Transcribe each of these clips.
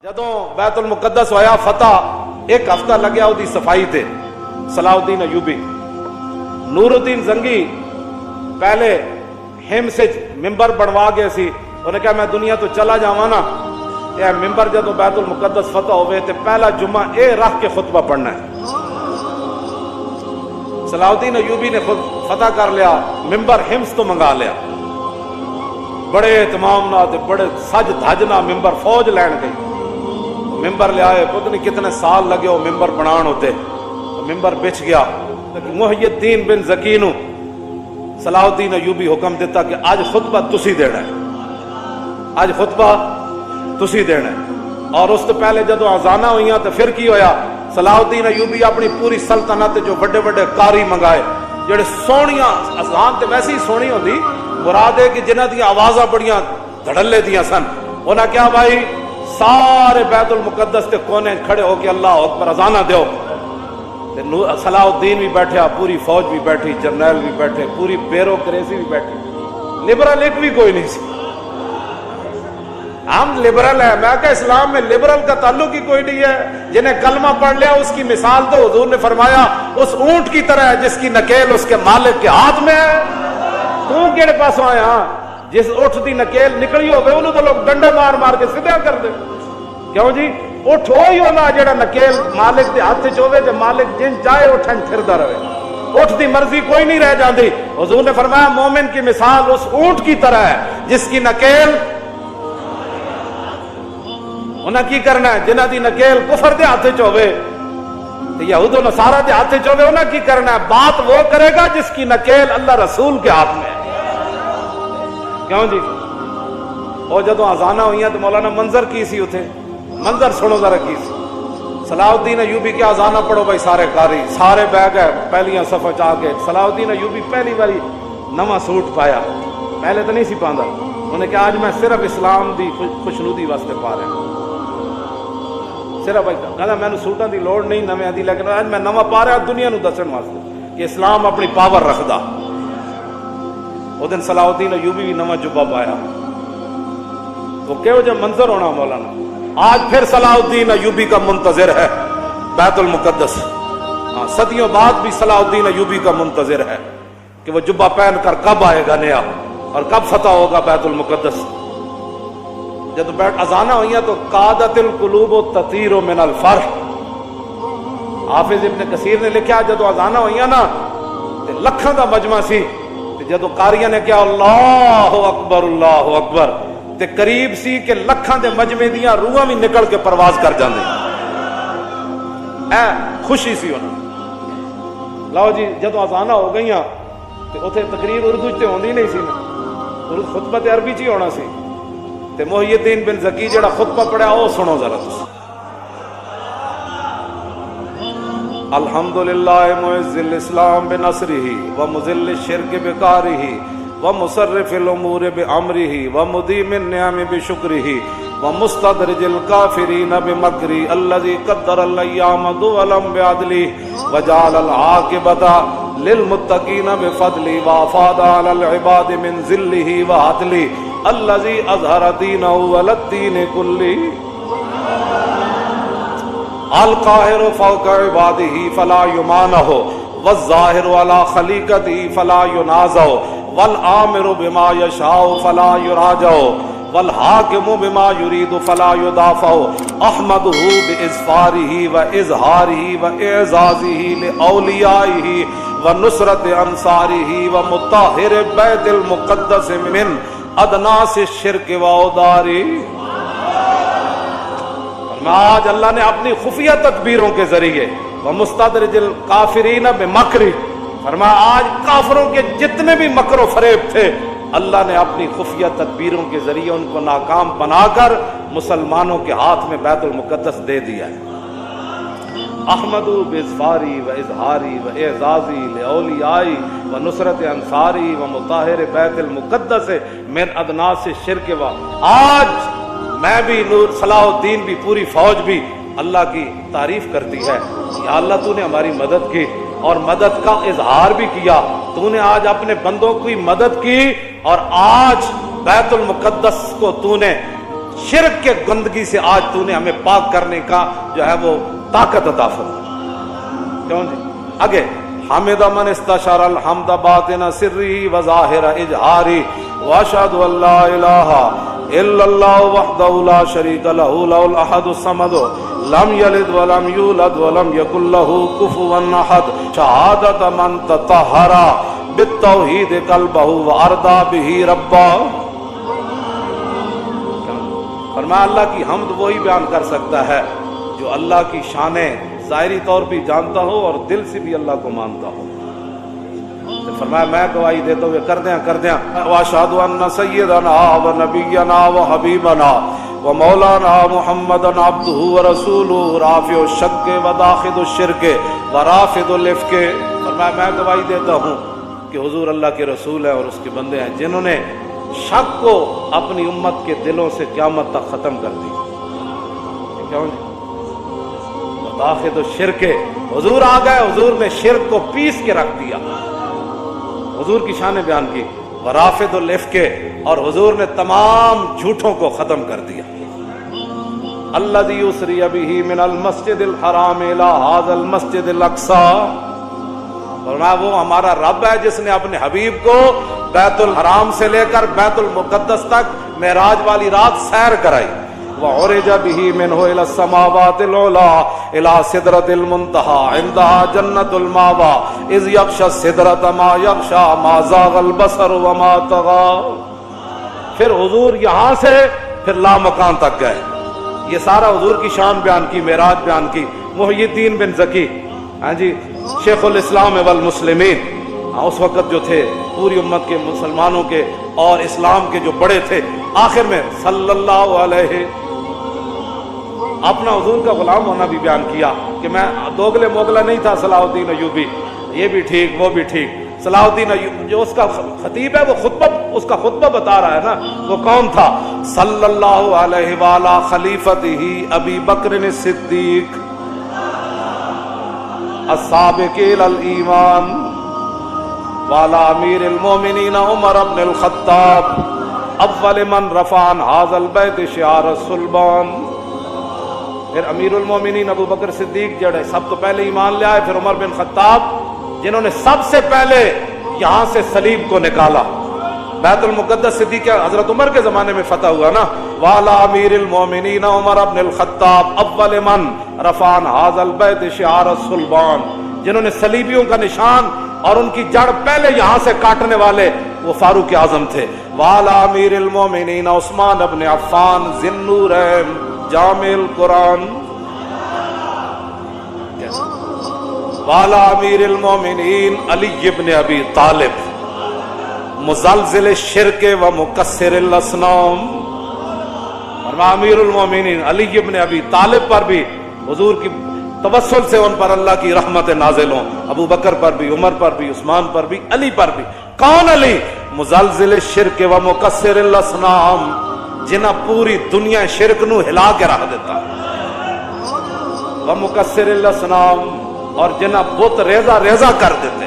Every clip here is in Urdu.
جدوں بیت المقدس ہویا فتح ایک ہفتہ لگیا وہ صفائی تے صلاح الدین ایوبی نور الدین زنگی پہلے ہم سے ممبر بنوا گئے سی انہیں کہا میں دنیا تو چلا جاواں نا یہ ممبر جدوں بیت المقدس فتح ہوئے تے پہلا جمعہ اے رکھ کے خطبہ پڑھنا ہے۔ صلاح الدین ایوبی نے خود فتح کر لیا، ممبر ہمس تو منگا لیا، بڑے اہتمام نہ بڑے سج دھجنا ممبر فوج لین گئی، ممبر لے آئے، پتہ نہیں کتنے سال لگے وہ ممبر بنان ہوتے، ممبر بچ گیا۔ محی الدین بن زکی نو صلاح الدین ایوبی حکم دیتا کہ آج خطبہ تسی دینا ہے، آج خطبہ تسی دینا ہے۔ اور اس تو پہلے جدو اذانہ ہوئیاں تو پھر کی ہویا، صلاح الدین ایوبی اپنی پوری سلطنت جو بڑے بڑے قاری منگائے جڑے سونیاں، اذان تے ویسے ہی سونی ہوندی، مراد ہے کہ جنہاں دی آوازاں بڑیاں دھڑلے دیاں سن، انہاں کیا بھائی سارے بیت المقدس تے کونے کھڑے ہو کے اللہ اکبر اذانہ دیو۔ صلاح الدین بھی بیٹھا، پوری فوج بھی بیٹھی، جرنیل بھی بیٹھے، پوری بیوروکریسی بھی بیٹھی، لبرل ایک بھی کوئی نہیں سی۔ ہم لبرل ہیں، میں کہا اسلام میں لبرل کا تعلق ہی کوئی نہیں ہے، جنہیں کلمہ پڑھ لیا اس کی مثال تو حضور نے فرمایا اس اونٹ کی طرح ہے جس کی نکیل اس کے مالک کے ہاتھ میں ہے۔ تو کیڑے پاس آیا جس اٹھ دی نکیل نکلی ہوگی انہوں تو لوگ ڈنڈے مار مار کے سدھا کر دے، کیوں جی اٹھ ہوئی ہونا جڑا نکیل مالک دے ہاتھ چوے تے مالک جن چاہے اٹھن پھردا رہے، اٹھ دی مرضی کوئی نہیں رہ جاندی۔ حضور نے فرمایا مومن کی مثال اس اونٹ کی طرح ہے جس کی نکیل انہاں کی کرنا ہے، جنہاں دی نکیل کفر دے ہاتھ چوے تے یہود و نصارہ دے ہاتھ چوے انہاں کی کرنا ہے، بات وہ کرے گا جس کی نکیل اللہ رسول کے ہاتھ میں ہے، کیوں جی۔ اور جدوں اذانہ ہوئیاں تو مولانا منظر کی سی اتھے، منظر سنو ذرا کی سی، صلاح الدین ایوبی کے اذانہ پڑھو بھائی سارے قاری، سارے بہ گئے پہلیاں صفحہ چاہ کے۔ صلاح الدین ایوبی پہلی باری نواں سوٹ پایا، پہلے تو نہیں سی پاندا، انہیں کہا آج میں صرف اسلام دی خوشنودی واسطے پا رہا ہوں، صرف کہنا میں نے سوٹاں دی لوڑ نہیں نویں دی، لیکن آج میں نواں پا رہا دنیا نو دسن واسطے کہ اسلام اپنی پاور رکھدا۔ وہ دن صلاح الدین ایوبی بھی نواں جبہ پایا، وہ کہو جو منظر ہونا مولانا۔ آج پھر صلاح الدین ایوبی کا منتظر ہے بیت المقدس، صدیوں بعد بھی صلاح الدین ایوبی کا منتظر ہے کہ وہ جبہ پہن کر کب آئے گا نیا اور کب فتح ہوگا بیت المقدس۔ جب بیٹھ اذانہ ہوئیاں تو قادت القلوب تطیر من الفرح، حافظ ابن کثیر نے لکھا جب اذانہ ہوئیاں نا لکھاں دا مجمع سی، جدو قاریاں نے کہا اللہ اکبر اللہ اکبر تے قریب سی کہ لکھاں دے مجمع دیاں روحاں بھی نکل کے پرواز کر جاندے، اے خوشی سی انہاں۔ لاؤ جی جدو اذانہ ہو گئیاں تے اوتھے تقریر اردو تے ہوندی نہیں سی نا، اردو خطبہ تے عربی چ ہونا سی، تے محی الدین بن زکی جڑا خطبہ پڑھا وہ سنو ذرا تسی۔ الحمدللہ معز الاسلام بنصرہ ومذل الشرک بقارہ ومصرف الامور بامرہ ومدیم النعم بشکرہ ومستدرج الکافرین بمکرہ الذی قدر الایام دولا بعدلہ وجعل العاقبۃ للمتقین بفضلہ وافاض علی العباد من ذلہ وعدلہ الذی اظہر دینہ علی الدین کلہ القاہر فوق عبادہ فلا یمانہ والظاہر علی خلیقتہ فلا ینازع والآمر بما یشاء فلا یراجع والحاکم بما یرید فلا یدافع احمدہ باظفارہ واظہارہ واعزازہ لاولیائہ ونصرت انصارہ ومطہر بیت المقدس من ادناس الشرک واودارہ۔ آج اللہ نے اپنی خفیہ تدبیروں کے ذریعے ومستدرج الکافرین بمکرہ، فرمایا آج کافروں کے جتنے بھی مکر و فریب تھے اللہ نے اپنی خفیہ تدبیروں کے ذریعے ان کو ناکام بنا کر مسلمانوں کے ہاتھ میں بیت المقدس دے دیا ہے۔ احمدو باظفاری و اظہاری و اعزازی لاولیائی و نصرت انصاری و مطہر بیت المقدس من ادناس الشرک و۔ آج میں بھی نور صلاح الدین بھی پوری فوج بھی اللہ کی تعریف کرتی ہے، یا اللہ تو نے ہماری مدد کی اور مدد کا اظہار بھی کیا، تو نے آج اپنے بندوں کی مدد کی اور آج بیت المقدس کو تو نے شرک کے گندگی سے آج تو نے ہمیں پاک کرنے کا جو ہے وہ طاقت عطا فرما. کیوں جی آگے حمد من استشار الحمد باطن سری و ظاہر اجہاری واشهد ان لا الہ الا اللہ وحدہ لا شریک لہ لہ الاحد الصمد لم یلد ولم یولد ولم یکن لہ کفوا احد شہادت من تطہر بالتوحید قلبہ وارضى بہ ربا. فرمایا اللہ کی حمد وہی بیان کر سکتا ہے جو اللہ کی شانیں ظاہری طور بھی جانتا ہو اور دل سے بھی اللہ کو مانتا ہو. تو فرمایا میں گواہی دیتا ہوئے کر دیں واشهد ان سیدنا و نبینا و حبیبنا و مولانا محمد عبدہ و رسولہ رافع الشک و داخل الشرک و رافض الافک. فرمایا میں گواہی دیتا ہوں کہ حضور اللہ کے رسول ہیں اور اس کے بندے ہیں جنہوں نے شک کو اپنی امت کے دلوں سے قیامت تک ختم کر دی. کیوں داخل الشرک حضور آ گئے, حضور نے شرک کو پیس کے رکھ دیا, حضور کی شان بیان کی ورافض الافک اور حضور نے تمام جھوٹوں کو ختم کر دیا. الذی یسری بہ من المسجد الحرام الی ھذا المسجد الاقصی. فرمایا وہ ہمارا رب ہے جس نے اپنے حبیب کو بیت الحرام سے لے کر بیت المقدس تک معراج والی رات سیر کرائی. وعرج به منه الى السماوات العلى الى سدرۃ المنتهى عندها جنۃ المأوى اذ یغشى السدرۃ ما یغشى ما زاغ البصر وما طغى. پھر حضور یہاں سے پھر لامکان تک گئے. یہ سارا حضور کی شان بیان کی, معراج بیان کی. محی الدین بن زکی ہاں جی شیخ الاسلام والمسلمین اس وقت جو تھے پوری امت کے مسلمانوں کے اور اسلام کے جو بڑے تھے, آخر میں صلی اللہ علیہ اپنا حضور کا غلام ہونا بھی بیان کیا کہ میں دوگلے موگلا نہیں تھا. صلاح الدین ایوبی یہ بھی ٹھیک وہ بھی ٹھیک. صلاح الدین ایوبی جو اس کا خطیب ہے وہ خطبہ اس کا خطبہ بتا رہا ہے نا, وہ کون تھا؟ صلی اللہ علیہ وعلی خلیفتہ ابی بکر الصدیق السابق الی الایمان وعلی امیر المومنین عمر بن الخطاب اول من رفع عن ھذا البیت شعار الصلبان. پھر امیر المومنین ابو بکر صدیق جڑے سب تو پہلے ایمان لے آئے, پھر عمر بن خطاب جنہوں نے سب سے پہلے یہاں سے صلیب کو نکالا. بیت المقدس صدیق حضرت عمر کے زمانے میں فتح ہوا نا. وعلی امیر المومنین عمر بن الخطاب اول من رفع عن ھذا البیت شعار الصلبان, جنہوں نے صلیبیوں کا نشان اور ان کی جڑ پہلے یہاں سے کاٹنے والے وہ فاروق اعظم تھے. وعلی امیر المومنین عثمان بن عفان ذی النورین جامع القرآن وعلی امیر المومنین علی بن ابی طالب مزلزل الشرک و مکسر الاصنام. اور امیر المومنین علی بن ابی طالب پر بھی حضور کی توسل سے ان پر اللہ کی رحمت نازل ہوں, ابو بکر پر بھی, عمر پر بھی, عثمان پر بھی, علی پر بھی. کون علی؟ مزلزل الشرک و مکسر الاصنام, جنہ پوری دنیا شرک نو ہلا کے رکھ دیتا. و مکسر الاصنام, اور جنہ بت ریزہ ریزہ کر دیتے.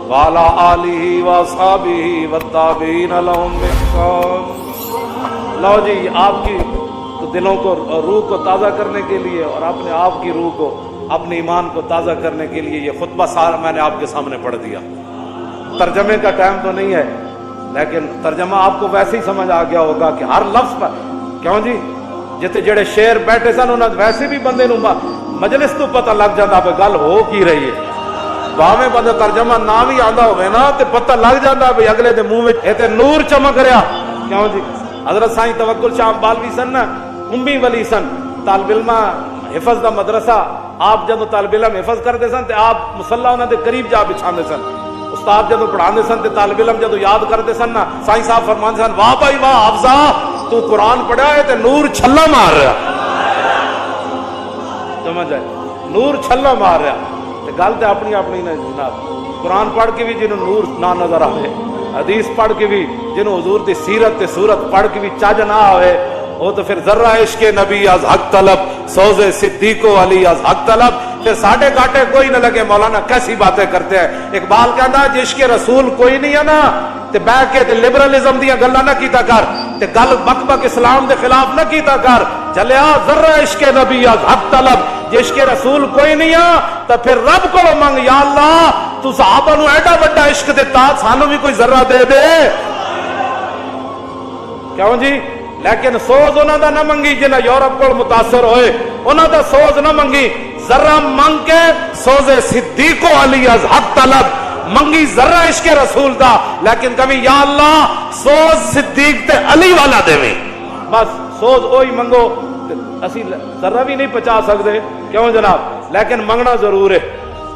وعلی آلہ و اصحابہ والتابعین لہم بإحسان. لو جی آپ کی دلوں کو روح کو تازہ کرنے کے لیے اور اپنے آپ کی روح کو اپنے ایمان کو تازہ کرنے کے لیے یہ خطبہ سارا میں نے آپ کے سامنے پڑھ دیا. ترجمے کا ٹائم تو نہیں ہے لیکن ترجمہ آپ کو ویسے ہی سمجھ آ گیا ہوگا کہ ہر لفظ پر کیوں جی جتے جڑے شیر بیٹھے سن انہاں ویسے بھی بندے نوں مجلس تو پتہ لگ جاتا پہ گل ہو کی رہی ہے. باویں بندہ ترجمہ نہ بھی آندا ہوئے نا تے پتہ لگ جاتا بھئی اگلے دے منہ وچ تے نور چمک رہا. کیوں جی حضرت سائیں توکل شاہ بالوی سن نا, امی ولی سن, طالب علم حفظ دا مدرسہ. آپ جدو طالب علم حفظ کرتے سن تے آپ مصلی انہاں دے قریب جا بچھاندے سن. استاد جدو پڑھاندے سن تے طالب علم جدو یاد کرتے سن نا, سائیں صاحب فرماندے سن واہ بھائی واہ حافظہ تو قرآن پڑھا ہے تے نور چھلا مار رہا. سمجھ آئے, نور چھلا مار رہا. تے گل تے اپنی اپنی نے جناب. قرآن پڑھ کے بھی جنہوں نور نہ نظر آئے, حدیث پڑھ کے بھی جنہوں حضور دی سیرت تے صورت پڑھ کے بھی چج نہ آئے, وہ تو پھر ذرہ عشق نبی از حق طلب, سوز صدیق و علی از حق طلب, پھر ساڈے گاٹے کوئی نہ لگے مولانا کیسی باتیں کرتے ہیں. اقبال کہندا عشق رسول کوئی نہیں ہے نا تے بہ کے تے لبرلزم دیاں گلاں نہ کیتا کر تے گل بک بک اسلام دے خلاف نہ کیتا کر. چلیا ذرا عشق نبی حق طلب جے عشق رسول کوئی نہیں ہے تے پھر رب کو منگ یا اللہ تو صحابہ نو ایڈا بڑا عشق دتا سانو بھی کوئی ذرہ دے دے. کیوں جی؟ لیکن سوز انہاں دا نہ منگی جنہاں یورپ کو متاثر ہوئے, انہاں دا سوز نہ منگی, ذرہ منگ کے سوز صدیق و علی از حق طلب منگی ذرہ عشق رسول دا, لیکن کبھی یا اللہ سوز صدیق تے علی والا دے میں بس سوز وہی منگو. اسی ذرہ بھی نہیں پچا سکتے کیوں جناب, لیکن منگنا ضرور ہے.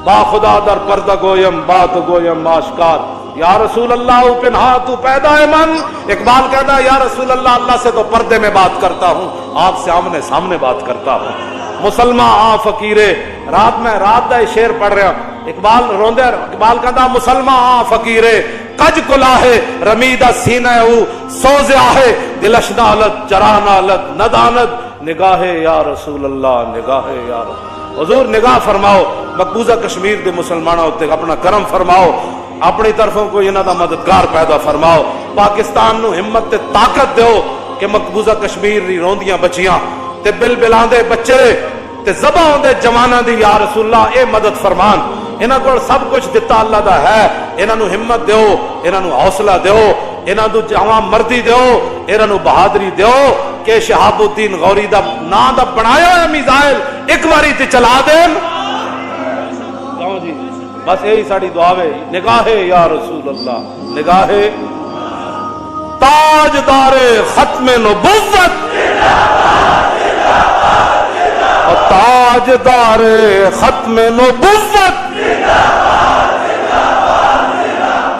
با خدا در پردہ گویم بات گویم آشکار یا رسول اللہ پنہا تو پیدا ہے من. اقبال کہتا ہے یا رسول اللہ اللہ سے تو پردے میں بات کرتا ہوں, آپ سے آمنے سامنے بات کرتا ہوں. مسلمان آ فقیرے رات میں رات دا شعر پڑھ رہا اقبال روندے, اقبال کہتا مسلمان آ فقیرے کج کلا ہے رمیدہ سینہ او سوز آہے دلش نالت چرا نالت ندانت نگاہ یا رسول اللہ نگاہ یا رسول. حضور نگاہ فرماؤ مقبوضہ کشمیر دے مسلمانوں تے اپنا کرم فرماؤ, اپنی طرفوں کو انہاں دا مددگار پیدا فرماؤ. پاکستان نو ہمت تے طاقت دیو کہ مقبوضہ کشمیر دی روندیاں بچیاں تے بلبلاں دے بچے تے ذبح ہوندے جواناں دی یا رسول اللہ اے مدد فرمان. انہاں کول سب کچھ دتا اللہ دا ہے, انہاں نو ہمت دیو, انہاں نو حوصلہ دیو, انہاں نو جواں مردی دیو, انہاں نو بہادری دیو کہ شہاب الدین غوری دا نام دا بنایا ہے میزائل ایک باری تے چلا دین. کیوں جی بس یہی ساری دعا ہے. نگاہ یا رسول اللہ نگاہ تاجدار ختم نبوت اور تاجدار ختم نبوت